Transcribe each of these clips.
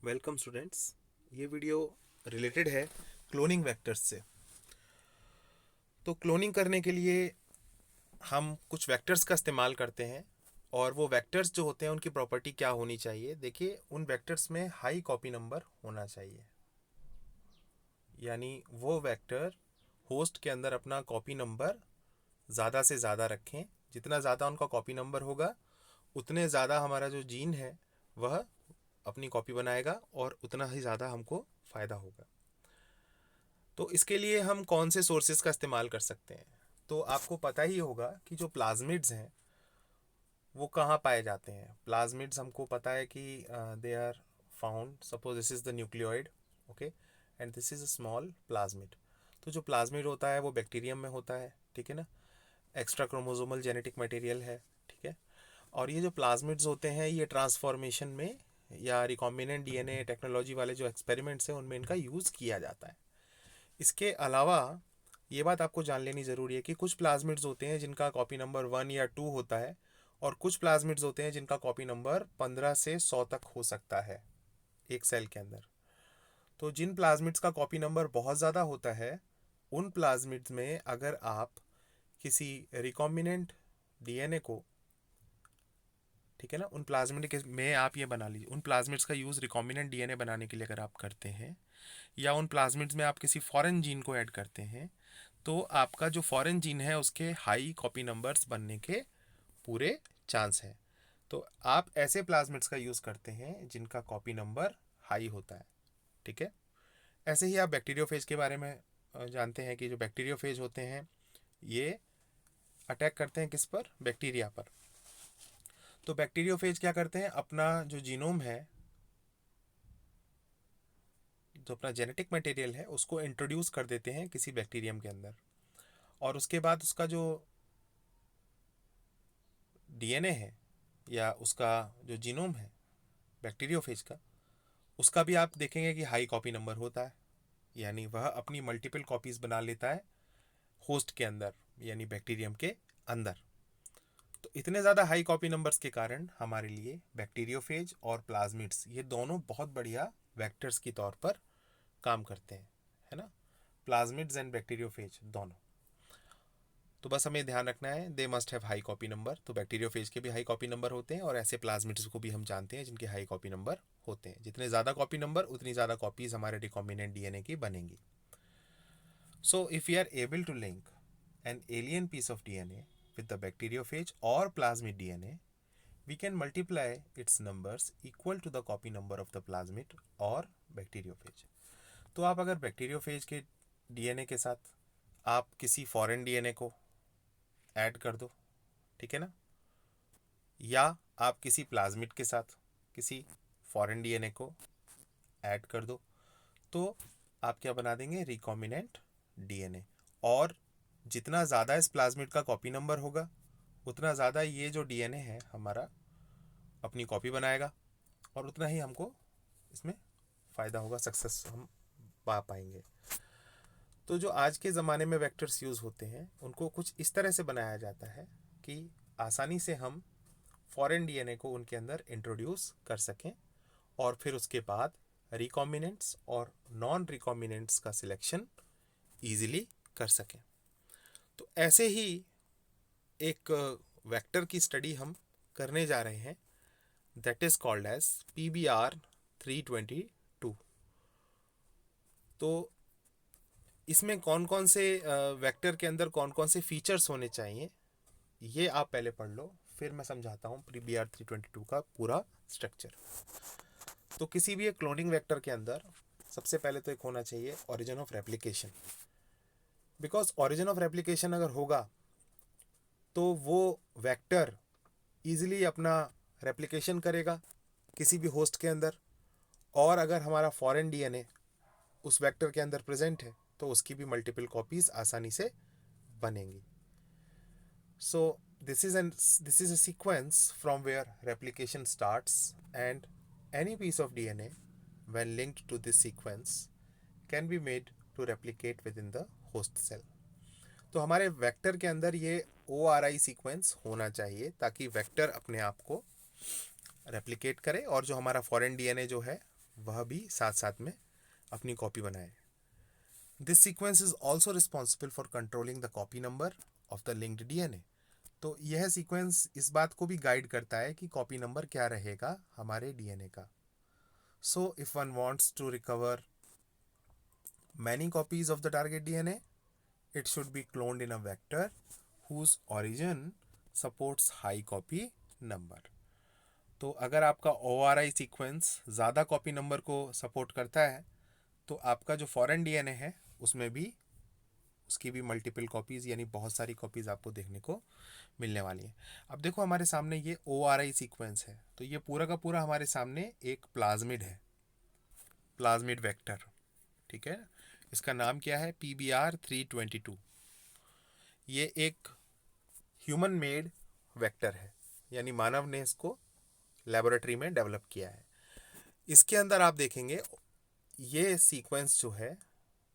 Welcome students. ये video related है cloning vectors से। तो क्लोनिंग करने के लिए हम कुछ वेक्टर्स का इस्तेमाल करते हैं और वो वेक्टर्स जो होते हैं उनकी प्रॉपर्टी क्या होनी चाहिए। देखिए, उन वेक्टर्स में हाई कॉपी नंबर होना चाहिए, यानी वो वेक्टर होस्ट के अंदर अपना कॉपी नंबर ज़्यादा से ज़्यादा रखें। जितना ज़्यादा उनका कॉपी नंबर होगा उतने ज़्यादा हमारा जो जीन है वह अपनी कॉपी बनाएगा और उतना ही ज़्यादा हमको फ़ायदा होगा। तो इसके लिए हम कौन से सोर्सेज का इस्तेमाल कर सकते हैं। तो आपको पता ही होगा कि जो प्लाज्मिड्स हैं वो कहाँ पाए जाते हैं। प्लाज्मिड्स हमको पता है कि they are found, suppose this is the nucleoid, okay, and this is a small plasmid. तो जो प्लाज्मिड होता है वो बैक्टीरियम में होता है, ठीक है ना। एक्स्ट्रा क्रोमोसोमल जेनेटिक मटेरियल है, ठीक है। और ये जो प्लाज्मिड्स होते हैं ये ट्रांसफॉर्मेशन में या रिकॉम्बिनेंट डीएनए टेक्नोलॉजी वाले जो एक्सपेरिमेंट्स हैं उनमें इनका यूज़ किया जाता है। इसके अलावा ये बात आपको जान लेनी ज़रूरी है कि कुछ प्लाज्मिड्स होते हैं जिनका कॉपी नंबर 1 या 2 होता है और कुछ प्लाज्मिड्स होते हैं जिनका कॉपी नंबर 15 से 100 तक हो सकता है एक सेल के अंदर। तो जिन प्लाज्मिड्स का कॉपी नंबर बहुत ज़्यादा होता है उन प्लाज्मिड्स में अगर आप किसी रिकॉम्बिनेंट डीएनए को, ठीक है ना, उन प्लाज्मिड के में आप ये बना लीजिए, उन प्लाज्मिड्स का यूज़ रिकॉम्बिनेंट डीएनए बनाने के लिए अगर आप करते हैं या उन प्लाज्मिड्स में आप किसी फॉरेन जीन को ऐड करते हैं तो आपका जो फॉरेन जीन है उसके हाई कॉपी नंबर्स बनने के पूरे चांस हैं। तो आप ऐसे प्लाज्मिड्स का यूज़ करते हैं जिनका कॉपी नंबर हाई होता है, ठीक है। ऐसे ही आप बैक्टीरियोफेज के बारे में जानते हैं कि जो बैक्टीरियोफेज होते हैं ये अटैक करते हैं किस पर, बैक्टीरिया पर। तो बैक्टीरियोफेज क्या करते हैं, अपना जो जीनोम है, जो अपना जेनेटिक मटेरियल है उसको इंट्रोड्यूस कर देते हैं किसी बैक्टीरियम के अंदर और उसके बाद उसका जो डीएनए है या उसका जो जीनोम है बैक्टीरियोफेज का, उसका भी आप देखेंगे कि हाई कॉपी नंबर होता है, यानी वह अपनी मल्टीपल कॉपीज़ बना लेता है होस्ट के अंदर यानी बैक्टीरियम के अंदर। तो इतने ज़्यादा हाई कॉपी नंबर्स के कारण हमारे लिए बैक्टीरियोफेज और प्लाज्मिड्स ये दोनों बहुत बढ़िया वेक्टर्स के तौर पर काम करते हैं, है ना। प्लाज्मिड्स एंड बैक्टीरियोफेज दोनों। तो बस हमें ध्यान रखना है they must have high copy number. तो बैक्टीरियोफेज के भी हाई कॉपी नंबर होते हैं और ऐसे प्लाज्मिड्स को भी हम जानते हैं जिनके हाई कॉपी नंबर होते हैं। जितने ज़्यादा कॉपी नंबर उतनी ज़्यादा कॉपीज़ हमारे रिकॉम्बिनेंट डीएनए की बनेंगी। So if we are able to link an alien piece of DNA with the bacteriophage or plasmid DNA, we can multiply its numbers equal to the copy number of the plasmid or bacteriophage। तो आप अगर bacteriophage के DNA के साथ आप किसी foreign DNA को add कर दो, ठीक है ना, या आप किसी प्लाज्मिड के साथ किसी फॉरेन डीएनए को ऐड कर दो तो आप क्या बना देंगे, रिकॉम्बिनेंट डीएनए। और जितना ज़्यादा इस प्लाज्मिड का कॉपी नंबर होगा उतना ज़्यादा ये जो डीएनए है हमारा अपनी कॉपी बनाएगा और उतना ही हमको इसमें फ़ायदा होगा, सक्सेस हम पा पाएंगे। तो जो आज के ज़माने में वेक्टर्स यूज़ होते हैं उनको कुछ इस तरह से बनाया जाता है कि आसानी से हम फॉरेन डीएनए को उनके अंदर इंट्रोड्यूस कर सकें और फिर उसके बाद रिकॉम्बिनेंट्स और नॉन रिकॉम्बिनेंट्स का सिलेक्शन ईजिली कर सकें। तो ऐसे ही एक वेक्टर की स्टडी हम करने जा रहे हैं that is called as PBR322। तो इसमें कौन कौन से वेक्टर के अंदर कौन कौन से फीचर्स होने चाहिए ये आप पहले पढ़ लो, फिर मैं समझाता हूँ PBR322 का पूरा स्ट्रक्चर। तो किसी भी एक क्लोनिंग वेक्टर के अंदर सबसे पहले तो एक होना चाहिए origin of replication. Because origin of replication अगर होगा तो वो वेक्टर ईजिली अपना रेप्लिकेशन करेगा किसी भी होस्ट के अंदर। और अगर हमारा फॉरेन डीएनए उस वेक्टर के अंदर प्रेजेंट है तो उसकी भी मल्टीपल कॉपीज आसानी से बनेंगी। सो this is a sequence from where replication starts, and any piece of DNA when linked to this sequence can be made to replicate within the host cell। तो हमारे वेक्टर के अंदर ये ORI सीक्वेंस होना चाहिए ताकि वेक्टर अपने आप को रेप्लिकेट करे और जो हमारा फॉरेन डीएनए जो है वह भी साथ साथ में अपनी कॉपी बनाए। This sequence is also responsible for controlling the copy number of the linked DNA. तो यह सीक्वेंस इस बात को भी गाइड करता है कि कॉपी नंबर क्या रहेगा हमारे डीएनए का। So if one wants to recover many copies of the target DNA, it should be cloned in a vector whose origin supports high copy number. तो अगर आपका ORI सीक्वेंस ज़्यादा कॉपी नंबर को support करता है तो आपका जो फॉरेन डीएनए है उसमें भी उसकी भी मल्टीपल कॉपीज़ यानी बहुत सारी कॉपीज़ आपको देखने को मिलने वाली है। अब देखो हमारे सामने ये ORI सीक्वेंस है, तो ये पूरा का पूरा हमारे सामने एक प्लाज्मिड है, प्लाज्मिड वेक्टर, ठीक है। इसका नाम क्या है? PBR322। ये एक ह्यूमन मेड वेक्टर है, यानी मानव ने इसको लेबोरेटरी में डेवलप किया है। इसके अंदर आप देखेंगे ये सीक्वेंस जो है,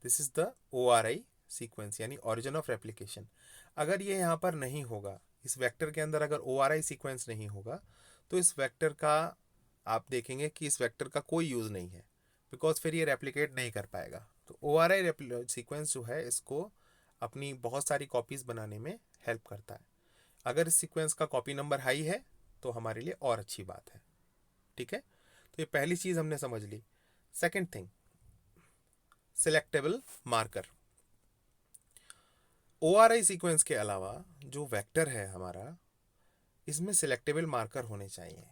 this is the ORI sequence यानी ओरिजिन ऑफ रेप्लिकेशन। अगर ये यहाँ पर नहीं होगा, इस वेक्टर के अंदर अगर ORI सीक्वेंस नहीं होगा तो इस वेक्टर का आप देखेंगे कि इस वेक्टर का कोई यूज़ नहीं है, बिकॉज फिर ये रेप्लिकेट नहीं कर पाएगा। तो ORI सीक्वेंस जो है इसको अपनी बहुत सारी कॉपीज़ बनाने में हेल्प करता है। अगर इस सीक्वेंस का कॉपी नंबर हाई है तो हमारे लिए और अच्छी बात है, ठीक है। तो ये पहली चीज़ हमने समझ ली। Second thing, selectable marker. ORI sequence के अलावा जो वेक्टर है हमारा, इसमें सिलेक्टेबल मार्कर होने चाहिए,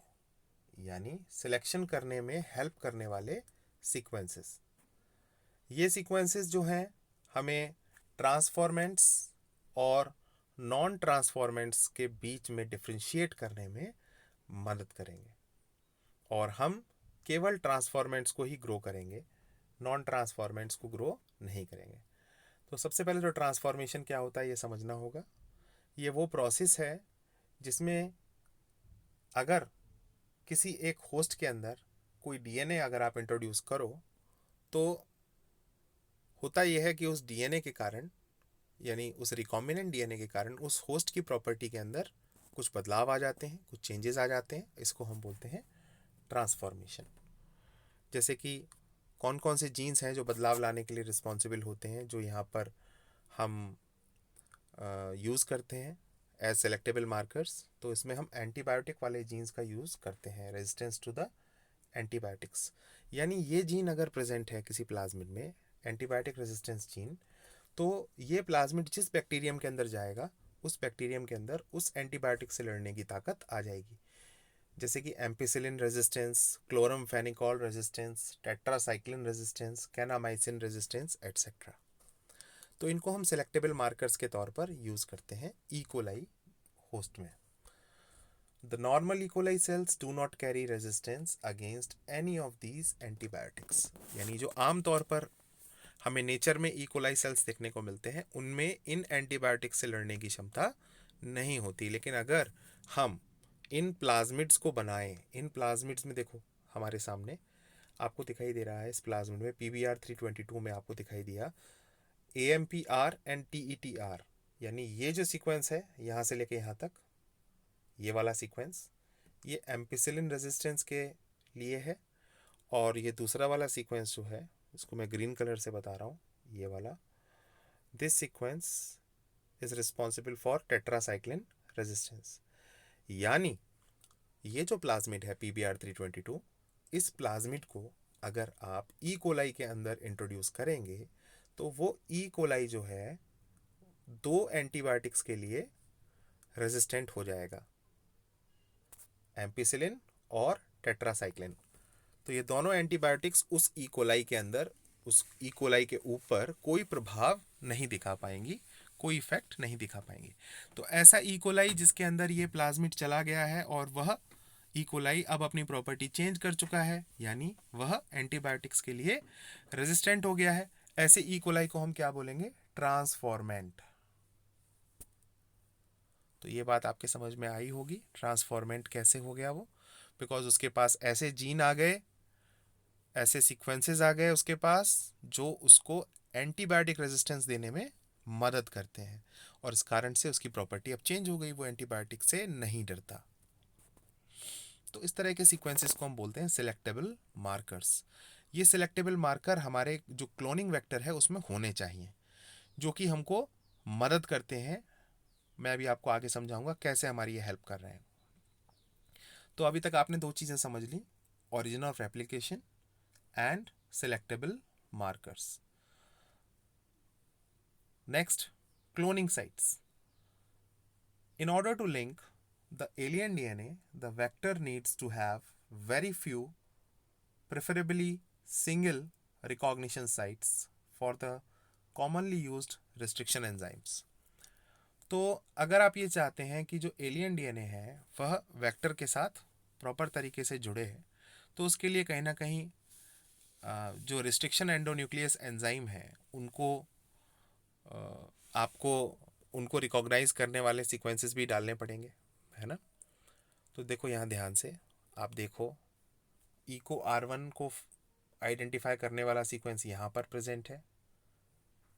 यानी सिलेक्शन करने में हेल्प करने वाले सीक्वेंसेस। ये सीक्वेंसेस जो हैं हमें ट्रांसफॉर्मेंट्स और नॉन ट्रांसफॉर्मेंट्स के बीच में डिफ्रेंशिएट करने में मदद करेंगे, और हम केवल ट्रांसफॉर्मेंट्स को ही ग्रो करेंगे, नॉन ट्रांसफॉर्मेंट्स को ग्रो नहीं करेंगे। तो सबसे पहले जो ट्रांसफॉर्मेशन क्या होता है ये समझना होगा। ये वो प्रोसेस है जिसमें अगर किसी एक होस्ट के अंदर कोई डीएनए अगर आप इंट्रोड्यूस करो तो होता यह है कि उस डीएनए के कारण, यानी उस रिकॉम्बिनेंट डीएनए के कारण उस होस्ट की प्रॉपर्टी के अंदर कुछ बदलाव आ जाते हैं, कुछ चेंजेस आ जाते हैं। इसको हम बोलते हैं ट्रांसफॉर्मेशन। जैसे कि कौन कौन से जीन्स हैं जो बदलाव लाने के लिए रिस्पॉन्सिबल होते हैं, जो यहाँ पर हम यूज़ करते हैं एज सेलेक्टेबल मार्कर्स। तो इसमें हम एंटीबायोटिक वाले जीन्स का यूज़ करते हैं, रेजिस्टेंस टू द एंटीबायोटिक्स। यानी ये जीन अगर प्रेजेंट है किसी प्लाज्मिड में, एंटीबायोटिक रेजिस्टेंस जीन, तो ये प्लाज्मिड जिस बैक्टीरियम के अंदर जाएगा उस बैक्टीरियम के अंदर उस एंटीबायोटिक से लड़ने की ताकत आ जाएगी। जैसे कि ampicillin resistance, chloramphenicol resistance, tetracycline resistance, kanamycin resistance etcetera. तो इनको हम सेलेक्टेबल मार्कर्स के तौर पर यूज़ करते हैं ई कोलाई होस्ट में। The normal E coli sales do not carry resistance against any of these antibiotics. यानी जो आम तौर पर हमें नेचर में ई कोलाई सेल्स देखने को मिलते हैं उनमें इन एंटीबायोटिक्स से लड़ने की क्षमता नहीं होती। लेकिन अगर हम इन प्लाज्मिड्स को बनाएं, इन प्लाज्मिड्स में देखो हमारे सामने आपको दिखाई दे रहा है, इस प्लाज्मिड में PBR322 में आपको दिखाई दिया AMPR एंड TETR, यानी ये जो सीक्वेंस है यहाँ से लेके यहाँ तक, ये वाला सीक्वेंस ये एम्पिसिलिन रेजिस्टेंस के लिए है, और ये दूसरा वाला सीक्वेंस जो है इसको मैं ग्रीन कलर से बता रहा हूँ, ये वाला, this sequence is responsible for tetracycline resistance. यानी ये जो प्लाज्मिड है PBR322, इस प्लाज्मिड को अगर आप ई कोलाई के अंदर इंट्रोड्यूस करेंगे तो वो ई कोलाई जो है दो एंटीबायोटिक्स के लिए रेजिस्टेंट हो जाएगा, एम्पिसिलिन और टेट्रासाइक्लिन। तो ये दोनों एंटीबायोटिक्स उस ई कोलाई के अंदर, उस ई कोलाई के ऊपर कोई प्रभाव नहीं दिखा पाएंगी, कोई इफेक्ट नहीं दिखा पाएंगी। तो ऐसा ई कोलाई जिसके अंदर ये प्लाज्मिड चला गया है और वह ई कोलाई अब अपनी प्रॉपर्टी चेंज कर चुका है, यानी वह एंटीबायोटिक्स के लिए रेजिस्टेंट हो गया है, ऐसे ई कोलाई को हम क्या बोलेंगे? ट्रांसफॉर्मेंट। तो ये बात आपके समझ में आई होगी, ट्रांसफॉर्मेंट कैसे हो गया वो, बिकॉज उसके पास ऐसे जीन आ गए, ऐसे सीक्वेंसेस आ गए उसके पास जो उसको एंटीबायोटिक रेजिस्टेंस देने में मदद करते हैं, और इस कारण से उसकी प्रॉपर्टी अब चेंज हो गई, वो एंटीबायोटिक से नहीं डरता। तो इस तरह के सीक्वेंसेस को हम बोलते हैं सिलेक्टेबल मार्कर्स। ये सिलेक्टेबल मार्कर हमारे जो क्लोनिंग वेक्टर है उसमें होने चाहिए, जो कि हमको मदद करते हैं। मैं अभी आपको आगे समझाऊंगा कैसे हमारी ये हेल्प कर रहे हैं। तो अभी तक आपने दो चीज़ें समझ ली, origin of replication and selectable markers. Next, cloning sites. In order to link the alien DNA, the vector needs to have very few, preferably single recognition sites for the commonly used restriction enzymes. तो अगर आप ये चाहते हैं कि जो alien DNA है वह वेक्टर के साथ प्रॉपर तरीके से जुड़े हैं, तो उसके लिए कहीं ना कहीं जो रिस्ट्रिक्शन एंडोन्यूक्लियस एंजाइम है उनको आपको उनको रिकॉग्नाइज करने वाले सीक्वेंसेस भी डालने पड़ेंगे, है ना। तो देखो यहाँ ध्यान से आप देखो, इको R1 को आइडेंटिफाई करने वाला सीक्वेंस यहाँ पर प्रेजेंट है।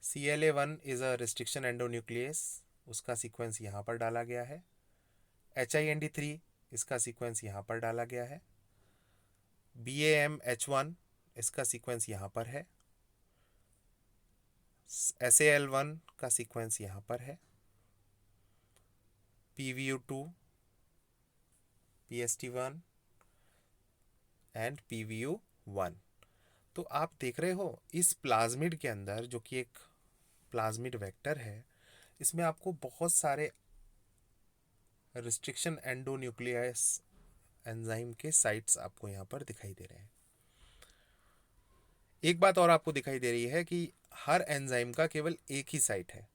CLA1 is a restriction endonuclease, उसका सीक्वेंस यहाँ पर डाला गया है। HIND3 इसका सीक्वेंस यहाँ पर डाला गया है। BAMH1 इसका सीक्वेंस यहाँ पर है। SAL1 का सीक्वेंस यहाँ पर है। PVU2, PST1 and PVU1। तो आप देख रहे हो इस प्लाज्मिड के अंदर, जो कि एक प्लाज्मिड वेक्टर है, इसमें आपको बहुत सारे रिस्ट्रिक्शन एंडोन्यूक्लियस एंजाइम के साइट्स आपको यहाँ पर दिखाई दे रहे हैं। एक बात और आपको दिखाई दे रही है कि हर एंजाइम का केवल एक ही साइट है,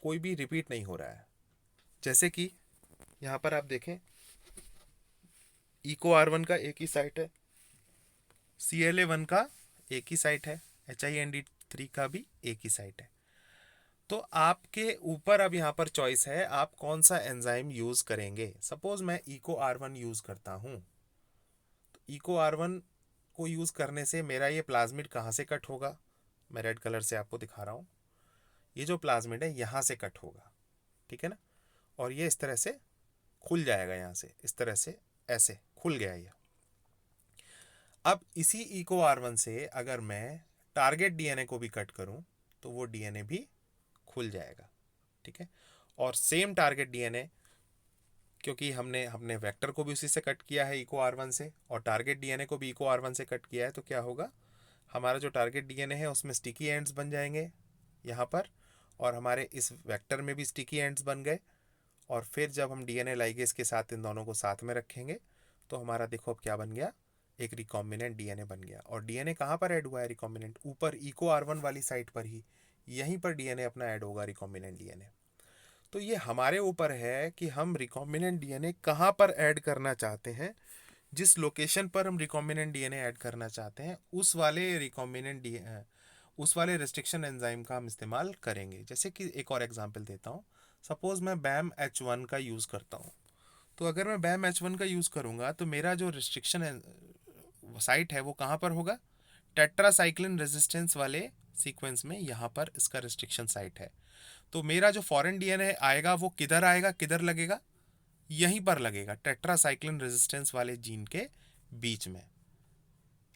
कोई भी रिपीट नहीं हो रहा है। जैसे कि यहाँ पर आप देखें, इको R1 का एक ही साइट है, CLA1 का एक ही साइट है, HIND3 का भी एक ही साइट है। तो आपके ऊपर अब यहाँ पर चॉइस है आप कौन सा एंजाइम यूज़ करेंगे। सपोज मैं इको R1 यूज़ करता हूँ, तो इको R1 को यूज़ करने से मेरा ये प्लाज्मिड कहाँ से कट होगा, मैं रेड कलर से आपको दिखा रहा हूँ। ये जो प्लाज्मिड है यहाँ से कट होगा, ठीक है ना, और ये इस तरह से खुल जाएगा, यहाँ से इस तरह से ऐसे खुल गया ये। अब इसी इको R1 से अगर मैं टारगेट डीएनए को भी कट करूं तो वो डीएनए भी खुल जाएगा, ठीक है। और सेम टारगेट डीएनए, क्योंकि हमने अपने वेक्टर को भी उसी से कट किया है इको R1 से, और टारगेट डीएनए को भी इको R1 से कट किया है, तो क्या होगा, हमारा जो टारगेट डीएनए है उसमें स्टिकी एंड्स बन जाएंगे यहाँ पर, और हमारे इस वेक्टर में भी स्टिकी एंड्स बन गए। और फिर जब हम डीएनए लाइगेज के साथ इन दोनों को साथ में रखेंगे तो हमारा देखो अब क्या बन गया, एक रिकॉम्बिनेंट डीएनए बन गया। और डीएनए कहाँ पर ऐड हुआ है, रिकॉम्बिनेंट ऊपर इको R1 वाली साइट पर ही, यहीं पर डीएनए अपना ऐड होगा, रिकॉम्बिनेंट डीएनए। तो ये हमारे ऊपर है कि हम रिकॉम्बिनेंट डीएनए कहाँ पर ऐड करना चाहते हैं। जिस लोकेशन पर हम रिकॉम्बिनेंट डीएनए ऐड करना चाहते हैं उस वाले रिस्ट्रिक्शन एंजाइम का हम इस्तेमाल करेंगे। जैसे कि एक और एग्जांपल देता हूँ, सपोज मैं BAMH1 का यूज़ करता हूँ। तो अगर मैं BAMH1 का यूज़ करूँगा तो मेरा जो रिस्ट्रिक्शन साइट है वो कहाँ पर होगा, टेट्रासाइक्लिन रेजिस्टेंस वाले सीक्वेंस में, यहाँ पर इसका रिस्ट्रिक्शन साइट है। तो मेरा जो फॉरेन डीएनए आएगा वो किधर आएगा, किधर लगेगा, यहीं पर लगेगा, टेट्रासाइक्लिन रेजिस्टेंस वाले जीन के बीच में।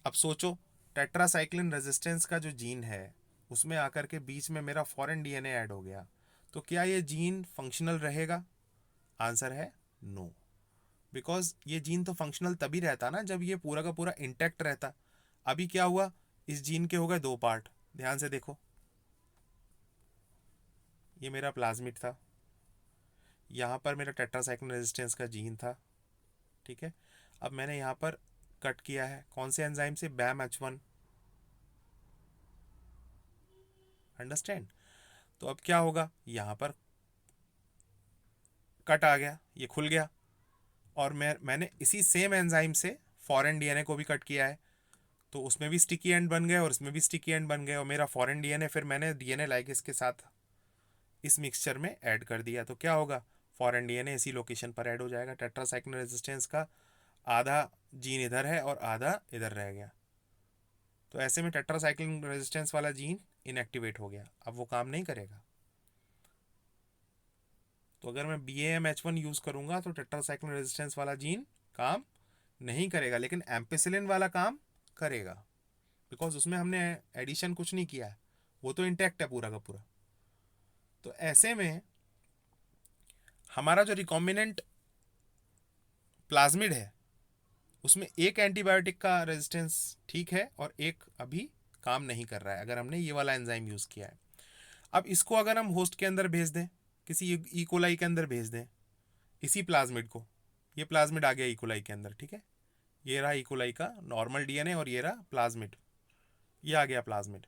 अब सोचो, टेट्रासाइक्लिन रेजिस्टेंस का जो जीन है उसमें आकर के बीच में मेरा फॉरेन डीएनए ऐड हो गया, तो क्या ये जीन फंक्शनल रहेगा? आंसर है नो, बिकॉज ये जीन तो फंक्शनल तभी रहता ना जब ये पूरा का पूरा इंटैक्ट रहता। अभी क्या हुआ, इस जीन के हो गए दो पार्ट। ध्यान से देखो, ये मेरा प्लाज्मिड था, यहाँ पर मेरा टेट्रासाइक्लिन रेजिस्टेंस का जीन था, ठीक है। अब मैंने यहाँ पर कट किया है कौन से एंजाइम से, BAMH1, अंडरस्टैंड। तो अब क्या होगा, यहाँ पर कट आ गया, ये खुल गया, और मैंने इसी सेम एंजाइम से फॉरेन डीएनए को भी कट किया है, तो उसमें भी स्टिकी एंड बन गए और इसमें भी स्टिकी एंड बन गए, और मेरा फॉरेन डीएनए फिर मैंने डीएनए लाइगेज के साथ इस मिक्सचर में ऐड कर दिया। तो क्या होगा, फॉरेन डीएनए इसी लोकेशन पर ऐड हो जाएगा। टेट्रासाइक्लिन रेजिस्टेंस का आधा जीन इधर है और आधा इधर रह गया, तो ऐसे में टेट्रासाइक्लिन रेजिस्टेंस वाला जीन इनएक्टिवेट हो गया, अब वो काम नहीं करेगा। तो अगर मैं BAMH1 यूज़ करूँगा तो टेट्रासाइक्लिन रेजिस्टेंस वाला जीन काम नहीं करेगा, लेकिन एम्पिसिलिन वाला काम करेगा, बिकॉज उसमें हमने एडिशन कुछ नहीं किया है, वो तो इंटैक्ट है पूरा का पूरा। तो ऐसे में हमारा जो रिकॉम्बिनेंट प्लाज्मिड है उसमें एक एंटीबायोटिक का रेजिस्टेंस ठीक है और एक अभी काम नहीं कर रहा है, अगर हमने ये वाला एंजाइम यूज़ किया है। अब इसको अगर हम होस्ट के अंदर भेज दें, किसी ई कोलाई के अंदर भेज दें इसी प्लाज्मिड को, ये प्लाज्मिड आ गया ई कोलाई के अंदर, ठीक है, ये रहा ई कोलाई का नॉर्मल डीएनए और ये रहा प्लाज्मिड, ये आ गया प्लाज्मिड।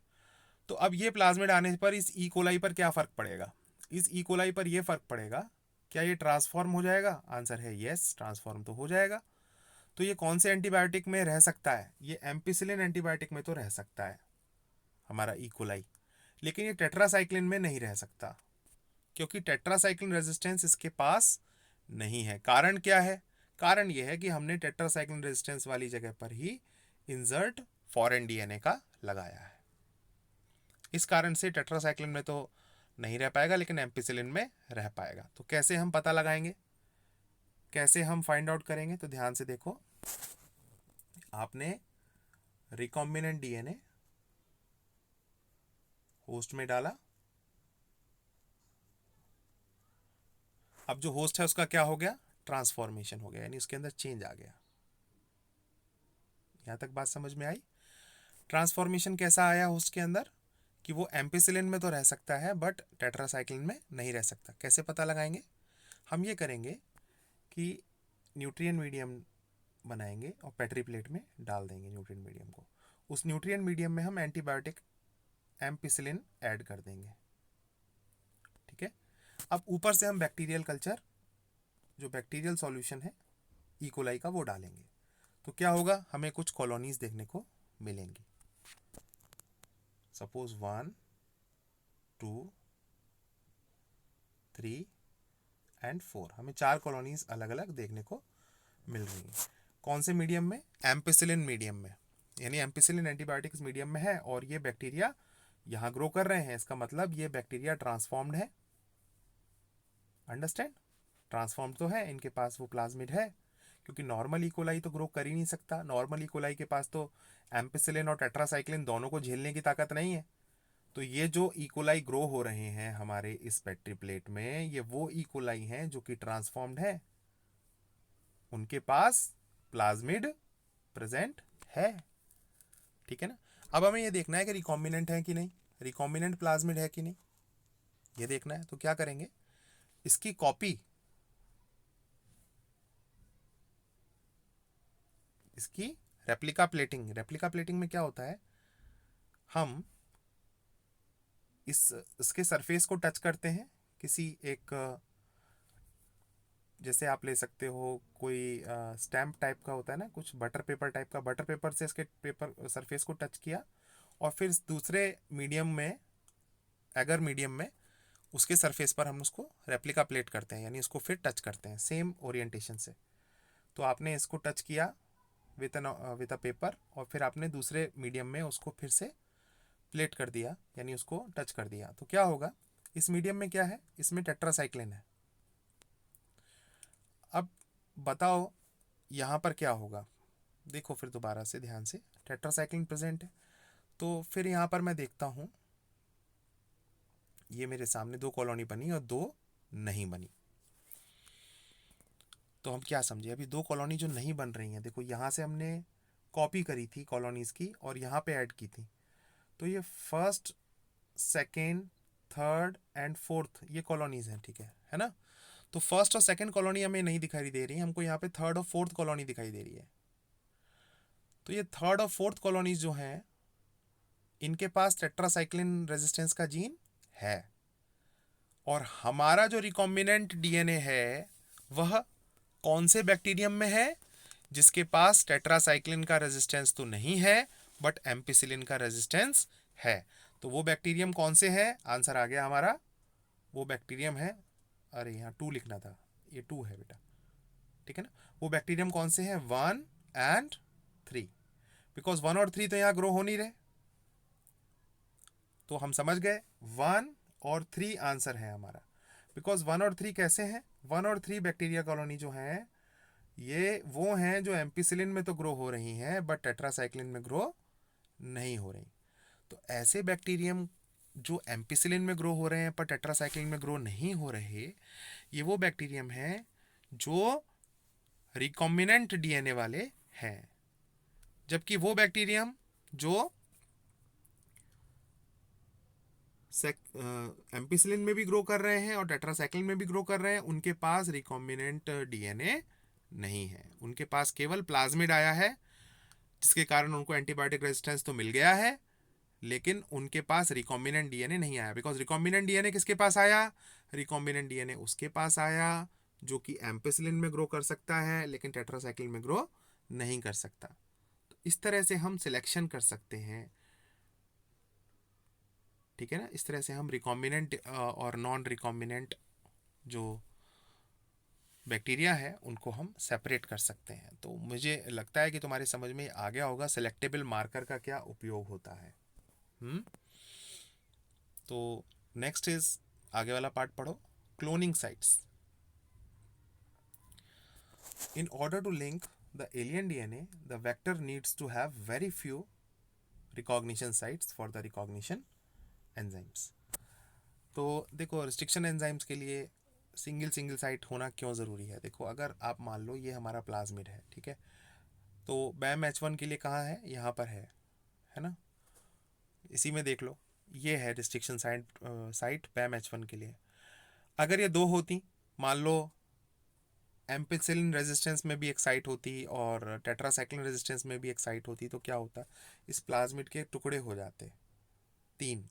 तो अब ये प्लाज्मिड आने पर इस ई कोलाई पर क्या फ़र्क पड़ेगा? इस ई कोलाई पर यह फ़र्क पड़ेगा, क्या ये ट्रांसफॉर्म हो जाएगा? आंसर है यस, ट्रांसफॉर्म तो हो जाएगा। तो ये कौन से एंटीबायोटिक में रह सकता है? ये एम्पिसिलिन एंटीबायोटिक में तो रह सकता है हमारा ई कोलाई, लेकिन ये टेट्रासाइक्लिन में नहीं रह सकता, क्योंकि टेट्रासाइक्लिन रेजिस्टेंस इसके पास नहीं है। कारण क्या है? कारण ये है कि हमने टेट्रासाइक्लिन रेजिस्टेंस वाली जगह पर ही इंसर्ट फॉरेन डीएनए का लगाया है। इस कारण से टेट्रासाइक्लिन में तो नहीं रह पाएगा, लेकिन एम्पिसिलिन में रह पाएगा। तो कैसे हम पता लगाएंगे, कैसे हम फाइंड आउट करेंगे? तो ध्यान से देखो, आपने रिकॉम्बिनेंट डीएनए होस्ट में डाला, अब जो होस्ट है उसका क्या हो गया? ट्रांसफॉर्मेशन हो गया, यानी उसके अंदर चेंज आ गया। यहां तक बात समझ में आई? ट्रांसफॉर्मेशन कैसा आया होस्ट के अंदर कि वो एम्पिसिलिन में तो रह सकता है बट टेट्रासाइक्लिन में नहीं रह सकता। कैसे पता लगाएंगे? हम ये करेंगे कि न्यूट्रिएंट मीडियम बनाएंगे और पेट्री प्लेट में डाल देंगे न्यूट्रिएंट मीडियम को। उस न्यूट्रिएंट मीडियम में हम एंटीबायोटिक एम्पिसिलिन ऐड कर देंगे, ठीक है। अब ऊपर से हम बैक्टीरियल कल्चर, जो बैक्टीरियल सॉल्यूशन है ई कोलाई का, वो डालेंगे। तो क्या होगा? हमें कुछ कॉलोनीज देखने को मिलेंगी। सपोज 1, 2, 3 एंड 4, हमें 4 कॉलोनीज अलग अलग देखने को मिल रही हैं। कौन से मीडियम में? एम्पिसिलिन मीडियम में, यानी एम्पिसिलिन एंटीबायोटिक्स मीडियम में है और ये बैक्टीरिया यहाँ ग्रो कर रहे हैं। इसका मतलब ये बैक्टीरिया ट्रांसफॉर्म्ड है। अंडरस्टैंड? ट्रांसफॉर्म्ड तो है, इनके पास वो प्लाज्मिड है, क्योंकि नॉर्मल ई कोलाई तो ग्रो कर ही नहीं सकता। नॉर्मल ई कोलाई के पास तो एम्पिसिलिन और टेट्रासाइक्लिन दोनों को झेलने की ताकत नहीं है। तो ये जो ई कोलाई ग्रो हो रहे हैं हमारे इस पेट्री प्लेट में, ये वो ई कोलाई हैं जो कि ट्रांसफॉर्म्ड है, उनके पास प्लाज्मिड प्रेजेंट है, ठीक है ना। अब हमें ये देखना है कि रिकॉम्बिनेंट है कि नहीं, रिकॉम्बिनेंट प्लाज्मिड है कि नहीं, ये देखना है। तो क्या करेंगे? इसकी कॉपी, इसकी रेप्लिका प्लेटिंग। रेप्लिका प्लेटिंग में क्या होता है? हम इसके सरफेस को टच करते हैं किसी एक, जैसे आप ले सकते हो कोई स्टैम्प टाइप का होता है ना, कुछ बटर पेपर टाइप का, बटर पेपर से इसके पेपर सरफेस को टच किया और फिर दूसरे मीडियम में, एगर मीडियम में, उसके सरफेस पर हम उसको रेप्लिका प्लेट करते हैं, यानी उसको फिर टच करते हैं सेम ओरिएंटेशन से। तो आपने इसको टच किया विद अ पेपर और फिर आपने दूसरे मीडियम में उसको फिर से प्लेट कर दिया, यानी उसको टच कर दिया। तो क्या होगा? इस मीडियम में क्या है? इसमें टेट्रासाइक्लिन है। अब बताओ यहाँ पर क्या होगा? देखो फिर दोबारा से ध्यान से, टेट्रासाइक्लिन प्रेजेंट है। तो फिर यहाँ पर मैं देखता हूँ, ये मेरे सामने 2 कॉलोनी बनी और 2 नहीं बनी। तो हम क्या समझे? अभी 2 कॉलोनी जो नहीं बन रही हैं, देखो यहाँ से हमने कॉपी करी थी कॉलोनीज़ की और यहाँ पे ऐड की थी। तो ये first, second, third and fourth ये कॉलोनीज़ हैं, ठीक है ना। तो फर्स्ट और सेकेंड कॉलोनी हमें नहीं दिखाई दे रही, हमको यहाँ पे थर्ड और फोर्थ कॉलोनी दिखाई दे रही है। तो ये थर्ड और फोर्थ कॉलोनीज जो हैं, इनके पास टेट्रासाइक्लिन रेजिस्टेंस का जीन है, और हमारा जो रिकॉम्बिनेंट डीएनए है वह कौन से बैक्टीरियम में है? जिसके पास टेट्रासाइक्लिन का रेजिस्टेंस तो नहीं है बट एम्पिसिलिन का रेजिस्टेंस है। तो वो बैक्टीरियम कौन से है? आंसर आ गया हमारा, वो बैक्टीरियम है, अरे यहाँ 2 लिखना था, ये 2 है बेटा, ठीक है ना। वो बैक्टीरियम कौन से हैं? 1 एंड 3, बिकॉज 1 और 3 तो यहाँ ग्रो हो नहीं रहे। तो हम समझ गए 1 और 3 आंसर है हमारा, बिकॉज 1 और 3 कैसे हैं? 1 और 3 बैक्टीरिया कॉलोनी जो है ये वो हैं जो एम्पिसिलिन में तो ग्रो हो रही हैं बट टेट्रासाइक्लिन में ग्रो नहीं हो रही। तो ऐसे बैक्टीरियम जो एम्पिसिलिन में ग्रो हो रहे हैं पर टेट्रासाइक्लिन में ग्रो नहीं हो रहे, ये वो बैक्टीरियम हैं जो रिकॉम्बिनेंट डीएनए वाले हैं। जबकि वो बैक्टीरियम जो एम्पिसिलिन में भी ग्रो कर रहे हैं और टेट्रासाइक्लिन में भी ग्रो कर रहे हैं, उनके पास रिकॉम्बिनेंट डीएनए नहीं है। उनके पास केवल प्लाज्मिड आया है, जिसके कारण उनको एंटीबायोटिक रेजिस्टेंस तो मिल गया है, लेकिन उनके पास रिकॉम्बिनेंट डीएनए नहीं आया। बिकॉज रिकॉम्बिनेंट डीएनए किसके पास आया? रिकॉम्बिनेंट डीएनए उसके पास आया जो कि एम्पिसिलिन में ग्रो कर सकता है लेकिन टेट्रासाइक्लिन में ग्रो नहीं कर सकता। तो इस तरह से हम सिलेक्शन कर सकते हैं, ठीक है ना। इस तरह से हम रिकॉम्बिनेंट और नॉन रिकॉम्बिनेंट जो बैक्टीरिया है उनको हम सेपरेट कर सकते हैं। तो मुझे लगता है कि तुम्हारे समझ में आ गया होगा सेलेक्टेबल मार्कर का क्या उपयोग होता है। तो नेक्स्ट इज, आगे वाला पार्ट पढ़ो, cloning sites. In order to link the alien DNA the vector needs to have very few recognition sites for the recognition enzymes. तो देखो, रिस्ट्रिक्शन एंजाइम्स के लिए सिंगल साइट होना क्यों ज़रूरी है? देखो, अगर आप मान लो ये हमारा प्लाज्मिड है, ठीक है, तो BAM-H1 के लिए कहाँ है? यहाँ पर है ना। इसी में देख लो, ये है रिस्ट्रिक्शन साइट BAM-H1 के लिए। अगर ये दो होती, मान लो एम्पिसिलिन रेजिस्टेंस में भी एक साइट होती और टेट्रासाइक्लिन रेजिस्टेंस में भी एक साइट होती, तो क्या होता? इस प्लाज्मिड के टुकड़े हो जाते 3।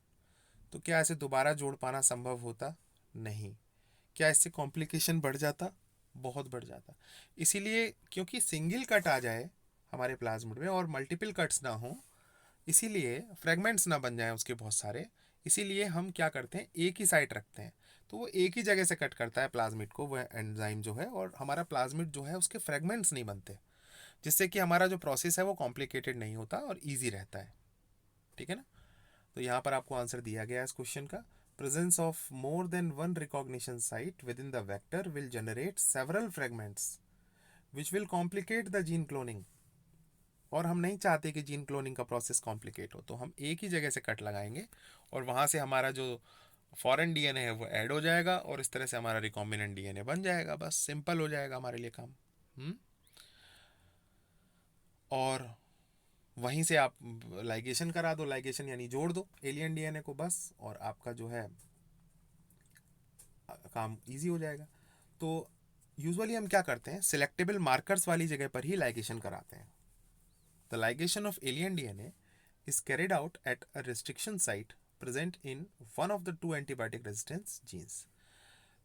तो क्या ऐसे दोबारा जोड़ पाना संभव होता? नहीं। क्या इससे कॉम्प्लिकेशन बढ़ जाता? बहुत बढ़ जाता। इसीलिए, क्योंकि सिंगल कट आ जाए हमारे प्लाज्मिड में और मल्टीपल कट्स ना हो, इसीलिए फ्रेगमेंट्स ना बन जाएं उसके बहुत सारे, इसीलिए हम क्या करते हैं, एक ही साइट रखते हैं। तो वो एक ही जगह से कट करता है प्लाज्मिड को, वह एंजाइम जो है, और हमारा प्लाज्मिड जो है उसके फ्रेगमेंट्स नहीं बनते, जिससे कि हमारा जो प्रोसेस है वो कॉम्प्लिकेटेड नहीं होता और ईजी रहता है, ठीक है ना। तो यहाँ पर आपको आंसर दिया गया है इस क्वेश्चन का। Presence of more than one recognition site within the vector will generate several fragments which will complicate the gene cloning। और हम नहीं चाहते कि जीन क्लोनिंग का प्रोसेस कॉम्प्लिकेट हो, तो हम एक ही जगह से कट लगाएंगे और वहाँ से हमारा जो फॉरेन डीएनए है वो ऐड हो जाएगा और इस तरह से हमारा रिकॉम्बिनेंट डीएनए बन जाएगा। बस सिंपल हो जाएगा हमारे लिए काम। और वहीं से आप लाइगेशन करा दो, लाइगेशन यानी जोड़ दो एलियन डीएनए को, बस, और आपका जो है काम इजी हो जाएगा। तो यूजुअली हम क्या करते हैं, सिलेक्टेबल मार्कर्स वाली जगह पर ही लाइगेशन कराते हैं। The ligation of alien DNA is carried out at a restriction site present in one of the 2 antibiotic resistance genes.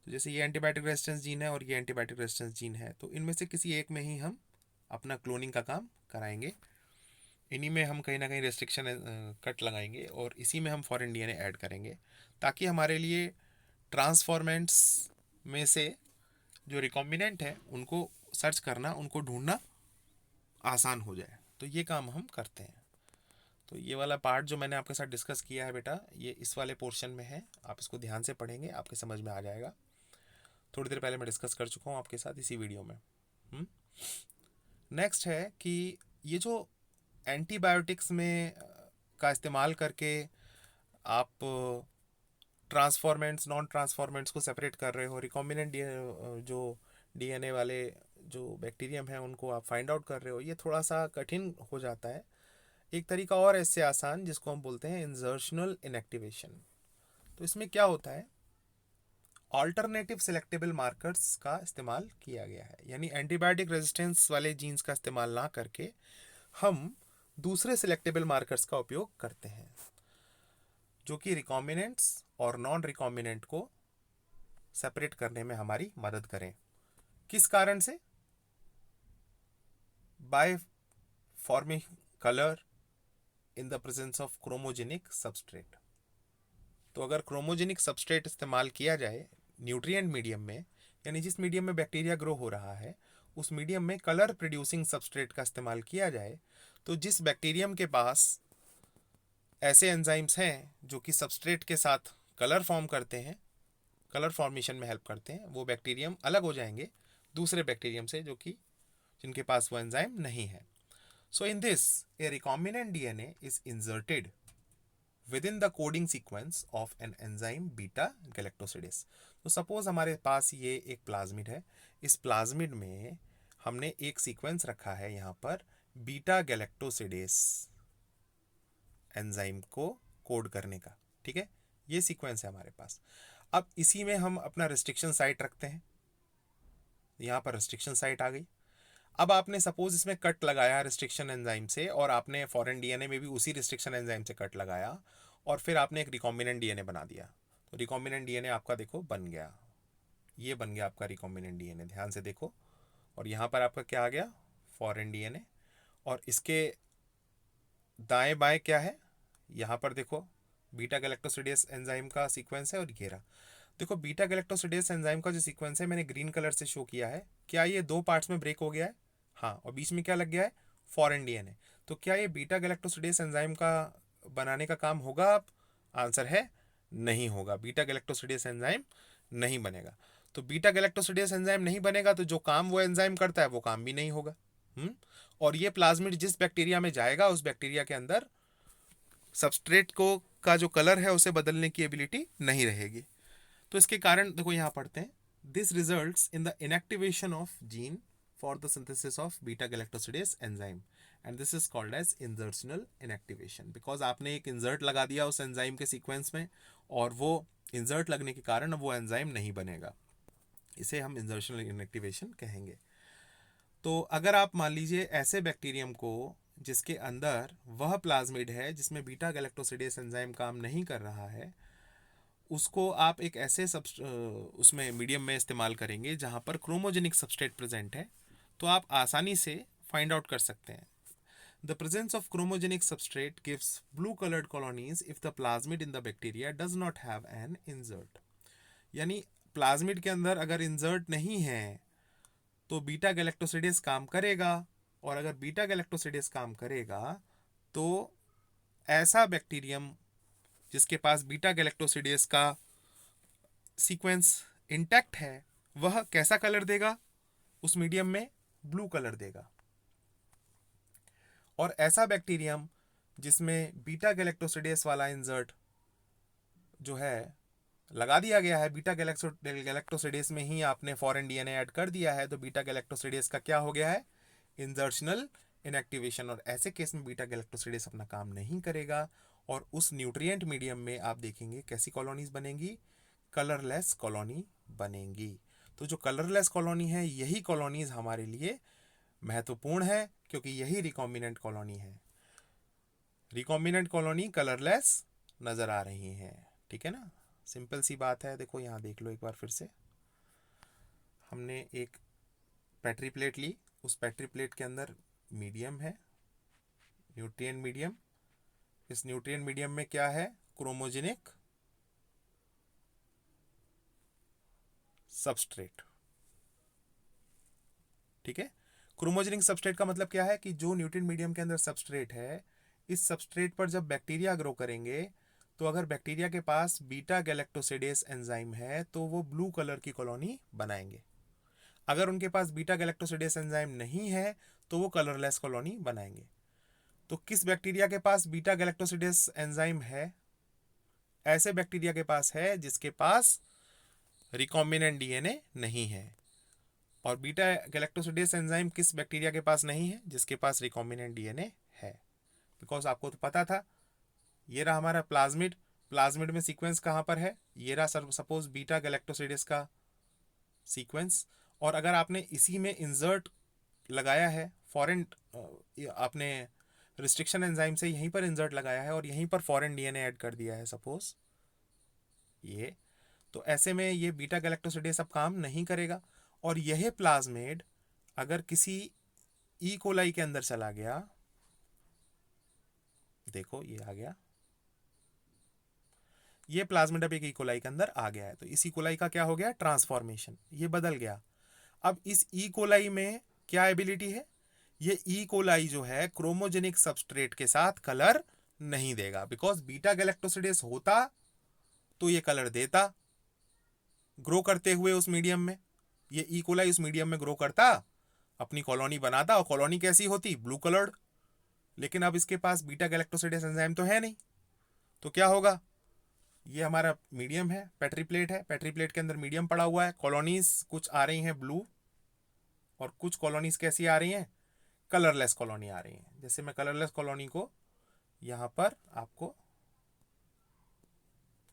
तो जैसे ये एंटीबायोटिक रेजिस्टेंस जीन है और ये एंटीबायोटिक रेजिस्टेंस जीन है, तो इनमें से किसी एक में ही हम अपना क्लोनिंग का काम कराएंगे। इन्हीं में हम कहीं ना कहीं रेस्ट्रिक्शन कट लगाएंगे और इसी में हम फॉरेन डीएनए ऐड करेंगे, ताकि हमारे लिए ट्रांसफॉर्मेंट्स में से जो रिकॉम्बिनेंट है उनको सर्च करना, उनको ढूंढना आसान हो जाए। तो ये काम हम करते हैं। तो ये वाला पार्ट जो मैंने आपके साथ डिस्कस किया है बेटा, ये इस वाले पोर्शन में है। आप इसको ध्यान से पढ़ेंगे, आपके समझ में आ जाएगा। थोड़ी देर पहले मैं डिस्कस कर चुका हूँ आपके साथ इसी वीडियो में। नेक्स्ट है कि ये जो एंटीबायोटिक्स में का इस्तेमाल करके आप ट्रांसफॉर्मेंट्स नॉन ट्रांसफॉर्मेंट्स को सेपरेट कर रहे हो, रिकॉम्बिनेंट जो डीएनए वाले जो बैक्टीरियम है उनको आप फाइंड आउट कर रहे हो, ये थोड़ा सा कठिन हो जाता है। एक तरीका और है इससे आसान, जिसको हम बोलते हैं इंजर्शनल इनएक्टिवेशन। तो इसमें क्या होता है, ऑल्टरनेटिव सिलेक्टेबल मार्कर्स का इस्तेमाल किया गया है, यानी एंटीबायोटिक रेजिस्टेंस वाले जीन्स का इस्तेमाल ना करके हम दूसरे सिलेक्टेबल मार्कर्स का उपयोग करते हैं, जो कि रिकॉम्बिनेंट्स और नॉन रिकॉम्बिनेंट को सेपरेट करने में हमारी मदद करें। किस कारण से? By forming colour in the presence of chromogenic substrate. तो अगर क्रोमोजेनिक सबस्ट्रेट इस्तेमाल किया जाए न्यूट्रिएंट मीडियम में, यानी जिस मीडियम में बैक्टीरिया ग्रो हो रहा है उस मीडियम में कलर प्रोड्यूसिंग सबस्ट्रेट का इस्तेमाल किया जाए, तो जिस बैक्टीरियम के पास ऐसे एंजाइम्स हैं जो कि सबस्ट्रेट के साथ कलर फॉर्म करते हैं, कलर फॉर्मेशन में हेल्प करते हैं, वो बैक्टीरियम अलग हो जाएंगे दूसरे बैक्टीरियम से जो कि जिनके पास वो एंजाइम नहीं है. So in this a recombinant DNA is inserted within the coding sequence of an enzyme beta galactosidase. तो सपोज हमारे पास ये एक प्लाज्मिड है. इस प्लाज्मिड में हमने एक सीक्वेंस रखा है यहाँ पर बीटा गैलेक्टोसिडेस एंजाइम को कोड करने का. ठीक है, ये सीक्वेंस है हमारे पास. अब इसी में हम अपना रिस्ट्रिक्शन साइट रखते हैं. यहाँ पर रिस्ट्रिक्शन साइट आ गई. अब आपने सपोज इसमें कट लगाया रिस्ट्रिक्शन एंजाइम से, और आपने फॉरेन डीएनए में भी उसी रिस्ट्रिक्शन एंजाइम से कट लगाया, और फिर आपने एक रिकॉम्बिनेंट डीएनए बना दिया. तो रिकॉम्बिनेंट डीएनए आपका देखो बन गया. ये बन गया आपका रिकॉम्बिनेंट डीएनए. ध्यान से देखो. और यहाँ पर आपका क्या आ गया? Foreign DNA. और इसके दाएं बाएं क्या है? यहाँ पर देखो बीटा गैलेक्टोसिडेस एंजाइम का सीक्वेंस है, और ये रहा. देखो बीटा गैलेक्टोसिडेस एंजाइम का जो सीक्वेंस है मैंने ग्रीन कलर से शो किया है. क्या ये दो पार्ट्स में ब्रेक हो गया है? हाँ. और बीच में क्या लग गया है? Foreign DNA. तो क्या ये बीटा गैलेक्टोसिडेस एंजाइम का बनाने का काम होगा? अब आंसर है नहीं होगा. बीटा गैलेक्टोसिडेस एंजाइम नहीं बनेगा. तो बीटा गैलेक्टोसिडेस एंजाइम नहीं बनेगा तो जो काम वो एंजाइम करता है वो काम भी नहीं होगा. और ये प्लाज्मिड जिस बैक्टीरिया में जाएगा उस बैक्टीरिया के अंदर सबस्ट्रेट को का जो कलर है उसे बदलने की एबिलिटी नहीं रहेगी. तो इसके कारण देखो यहाँ पढ़ते हैं, this results in the inactivation of gene for the synthesis of beta galactosidase enzyme, and this is called as insertional inactivation. Because आपने एक इंजर्ट लगा दिया उस एंजाइम के सीक्वेंस में, और वो इंजर्ट लगने के कारण अब वो एंजाइम नहीं बनेगा. इसे हम इंजर्शनल इनएक्टिवेशन कहेंगे. तो अगर आप मान लीजिए ऐसे बैक्टीरियम को जिसके अंदर वह प्लाज्मिड है जिसमें बीटा गैलेक्टोसिडेस एंजाइम काम नहीं कर रहा है, उसको आप एक ऐसे उसमें मीडियम में इस्तेमाल करेंगे जहाँ पर क्रोमोजेनिक सबस्ट्रेट प्रेजेंट है, तो आप आसानी से फाइंड आउट कर सकते हैं. The presence of chromogenic substrate gives blue coloured colonies if the plasmid in the bacteria does not have an insert. यानी प्लाज्मिड के अंदर अगर इंसर्ट नहीं है तो बीटा गैलेक्टोसिडेस काम करेगा, और अगर बीटा गैलेक्टोसिडेस काम करेगा तो ऐसा बैक्टीरियम जिसके पास बीटा गैलेक्टोसिडेस का सीक्वेंस इंटैक्ट है वह कैसा कलर देगा? उस मीडियम में ब्लू कलर देगा. और ऐसा बैक्टीरियम जिसमें बीटा गैलेक्टोसिडेस वाला इंसर्ट जो है लगा दिया गया है, बीटा गैलेक्टोसिडेस में ही आपने फॉरेन डीएनए ऐड कर दिया है, तो बीटा गैलेक्टोसिडेस का क्या हो गया है? इंजर्शनल इनएक्टिवेशन. और ऐसे केस में बीटा गैलेक्टोसिडेस अपना काम नहीं करेगा, और उस न्यूट्रिएंट मीडियम में आप देखेंगे कैसी कॉलोनीज बनेंगी? कलरलेस कॉलोनी बनेंगी. तो जो कलरलेस कॉलोनी है यही कॉलोनीज हमारे लिए महत्वपूर्ण है, क्योंकि यही रिकॉम्बिनेंट कॉलोनी है. रिकॉम्बिनेंट कॉलोनी कलरलेस नजर आ रही है. ठीक है ना, सिंपल सी बात है. देखो यहाँ देख लो एक बार फिर से. हमने एक पेट्री प्लेट ली, उस पेट्री प्लेट के अंदर मीडियम है, न्यूट्रिएंट मीडियम. इस न्यूट्रिएंट मीडियम में क्या है? Chromogenic substrate. ठीक है, क्रोमोजेनिक सबस्ट्रेट का मतलब क्या है कि जो न्यूट्रिएंट मीडियम के अंदर सबस्ट्रेट है, इस सबस्ट्रेट पर जब बैक्टीरिया ग्रो करेंगे तो अगर बैक्टीरिया के पास बीटा गैलेक्टोसिडेस एंजाइम है तो वो ब्लू कलर की कॉलोनी बनाएंगे. अगर उनके पास बीटा गैलेक्टोसिडेस एंजाइम नहीं है तो वो कलरलेस कॉलोनी बनाएंगे. तो किस बैक्टीरिया के पास बीटा गैलेक्टोसिडेस एंजाइम है? ऐसे बैक्टीरिया के पास है जिसके पास रिकॉम्बिनेंट डीएनए नहीं है. और बीटा गैलेक्टोसिडेस एंजाइम किस बैक्टीरिया के पास नहीं है? जिसके पास रिकॉम्बिनेंट डीएनए है. बिकॉज आपको तो पता था, ये रहा हमारा प्लाज्मिड. प्लाज्मिड में सीक्वेंस कहाँ पर है? ये रहा सपोज बीटा गैलेक्टोसिडेस का सीक्वेंस. और अगर आपने इसी में इंसर्ट लगाया है फॉरेन, आपने रिस्ट्रिक्शन एंजाइम से यहीं पर इंसर्ट लगाया है और यहीं पर फॉरेन डीएनए ऐड कर दिया है सपोज ये, तो ऐसे में ये बीटा गैलेक्टोसिडेस अब काम नहीं करेगा. और यह प्लाज्मिड अगर किसी ई कोलाई के अंदर चला गया, देखो ये आ गया, ये प्लाज्मिड अब एक ई कोलाई के अंदर आ गया है, तो इस ई कोलाई का क्या हो गया? ट्रांसफॉर्मेशन, ये बदल गया. अब इस ई कोलाई में क्या एबिलिटी है? ये ई कोलाई जो है क्रोमोजेनिक सबस्ट्रेट के साथ कलर नहीं देगा. बिकॉज बीटा गैलेक्टोसिडेस होता तो ये कलर देता ग्रो करते हुए उस मीडियम में. ये ई कोलाई उस मीडियम में ग्रो करता, अपनी कॉलोनी बनाता और कॉलोनी कैसी होती, ब्लू कलर्ड। लेकिन अब इसके पास बीटा गैलेक्टोसिडेस एंजाइम तो है नहीं, तो क्या होगा, ये हमारा मीडियम है, पेट्री प्लेट है, पेट्री प्लेट के अंदर मीडियम पड़ा हुआ है, कॉलोनीज कुछ आ रही हैं ब्लू और कुछ कॉलोनीज कैसी आ रही हैं, कलरलेस कॉलोनी आ रही हैं। जैसे मैं कलरलेस कॉलोनी को यहाँ पर आपको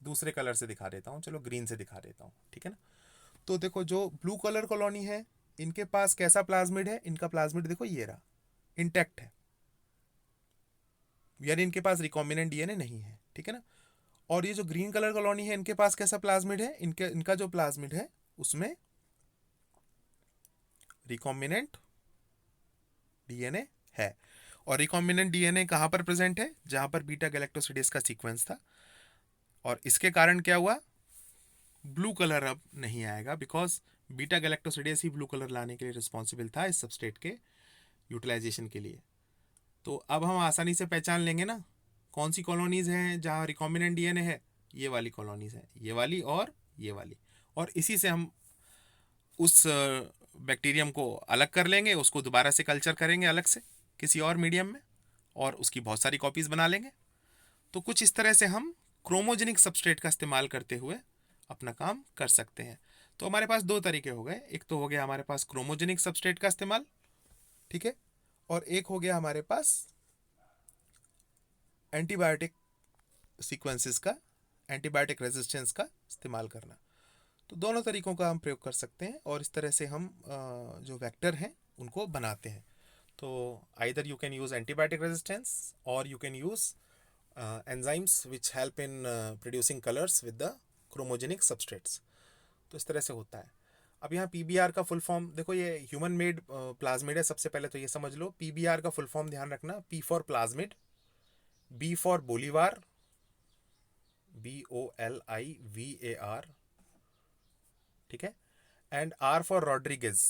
दूसरे कलर से दिखा देता हूँ, चलो ग्रीन से दिखा देता हूँ, ठीक है ना। तो देखो जो ब्लू कलर कॉलोनी है, इनके पास कैसा प्लाज्मिड है, इनका प्लाज्मिड देखो ये रहा, इंटैक्ट है, यानी इनके पास रिकॉम्बिनेंट डीएनए नहीं है, ठीक है ना। और ये जो ग्रीन कलर कॉलोनी है, इनके पास कैसा प्लाज्मिड है, इनका जो प्लाज्मिड है उसमें रिकॉम्बिनेंट डीएनए है। और रिकॉम्बिनेंट डीएनए कहाँ पर प्रेजेंट है, जहाँ पर बीटा गैलेक्टोसिडेस का सीक्वेंस था। और इसके कारण क्या हुआ, ब्लू कलर अब नहीं आएगा, बिकॉज बीटा गैलेक्टोसिडेस ही ब्लू कलर लाने के लिए रिस्पॉन्सिबल था इस सबस्ट्रेट के यूटिलाइजेशन के लिए। तो अब हम आसानी से पहचान लेंगे ना कौन सी कॉलोनीज हैं जहाँ रिकॉम्बिनेंट डीएनए है, ये वाली कॉलोनीज हैं, ये वाली और ये वाली। और इसी से हम उस बैक्टीरियम को अलग कर लेंगे, उसको दोबारा से कल्चर करेंगे अलग से किसी और मीडियम में, और उसकी बहुत सारी कॉपीज बना लेंगे। तो कुछ इस तरह से हम क्रोमोजेनिक सबस्ट्रेट का इस्तेमाल करते हुए अपना काम कर सकते हैं। तो हमारे पास दो तरीके हो गए, एक तो हो गया हमारे पास क्रोमोजेनिक सबस्ट्रेट का इस्तेमाल, ठीक है, और एक हो गया हमारे पास एंटीबायोटिक सीक्वेंसेस का, एंटीबायोटिक रेजिस्टेंस का इस्तेमाल करना। तो दोनों तरीकों का हम प्रयोग कर सकते हैं और इस तरह से हम जो वेक्टर हैं उनको बनाते हैं। तो either you can use antibiotic resistance और you can use enzymes which help in producing colours with the chromogenic substrates. तो इस तरह से होता है। अब यहाँ पीबीआर का फुल फॉर्म देखो, ये ह्यूमन मेड प्लाज्मिड है। सबसे पहले तो ये समझ लो, पीबीआर का फुल फॉर्म ध्यान रखना, P for plasmid, B for Bolivar, BOLIVAR, ठीक है, and R for Rodriguez,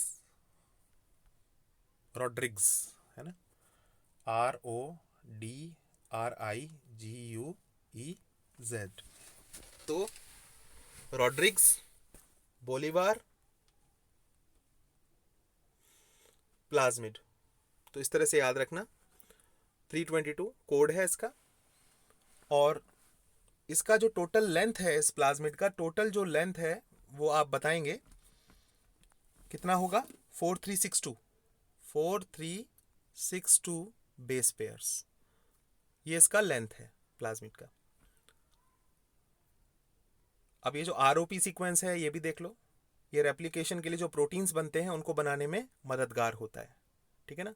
Rodrigues है ना, RODRIGUEZ। तो रॉड्रिग्स, बोलीवार, प्लाज्मिड। तो इस तरह से याद रखना, 322 कोड है इसका। और इसका जो टोटल लेंथ है इस प्लाज्मिड का, टोटल जो लेंथ है वो आप बताएंगे कितना होगा, 4362 बेस पेयर्स, ये इसका लेंथ है प्लाज्मिड का। अब ये जो ROP सीक्वेंस है ये भी देख लो, ये रेप्लिकेशन के लिए जो प्रोटीन्स बनते हैं उनको बनाने में मददगार होता है, ठीक है ना।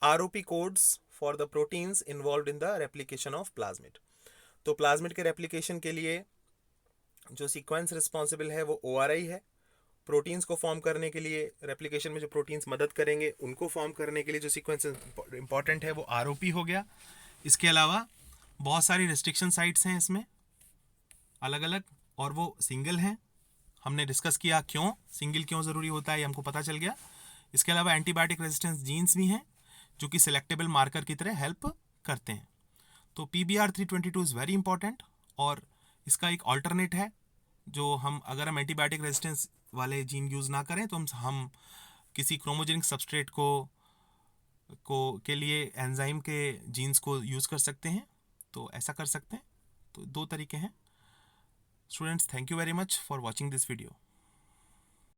ROP codes for the proteins involve in the replication of plasmid. तो प्लाज्मिड के रेप्लिकेशन के लिए जो सीक्वेंस रिस्पॉन्सिबल है वो ORI है। प्रोटीन्स को फॉर्म करने के लिए, रेप्लिकेशन में जो प्रोटीन्स मदद करेंगे उनको फॉर्म करने के लिए जो सीक्वेंस इंपॉर्टेंट है वो ROP हो गया। इसके अलावा बहुत सारी रिस्ट्रिक्शन साइट्स हैं इसमें अलग अलग, और वो सिंगल हैं। हमने डिस्कस किया क्यों सिंगल क्यों ज़रूरी होता है, ये हमको पता चल गया। इसके अलावा एंटीबायोटिक रेजिस्टेंस जीन्स भी हैं जो कि सिलेक्टेबल मार्कर की तरह हेल्प करते हैं। तो PBR 322 इज़ वेरी इंपॉर्टेंट। और इसका एक ऑल्टरनेट है, जो हम अगर हम एंटीबायोटिक रेजिस्टेंस वाले जीन यूज़ ना करें तो हम किसी क्रोमोजेनिक सबस्ट्रेट को के लिए एंजाइम के जीन्स को यूज़ कर सकते हैं। तो ऐसा कर सकते हैं। तो दो तरीके हैं। Students, thank you very much for watching this video.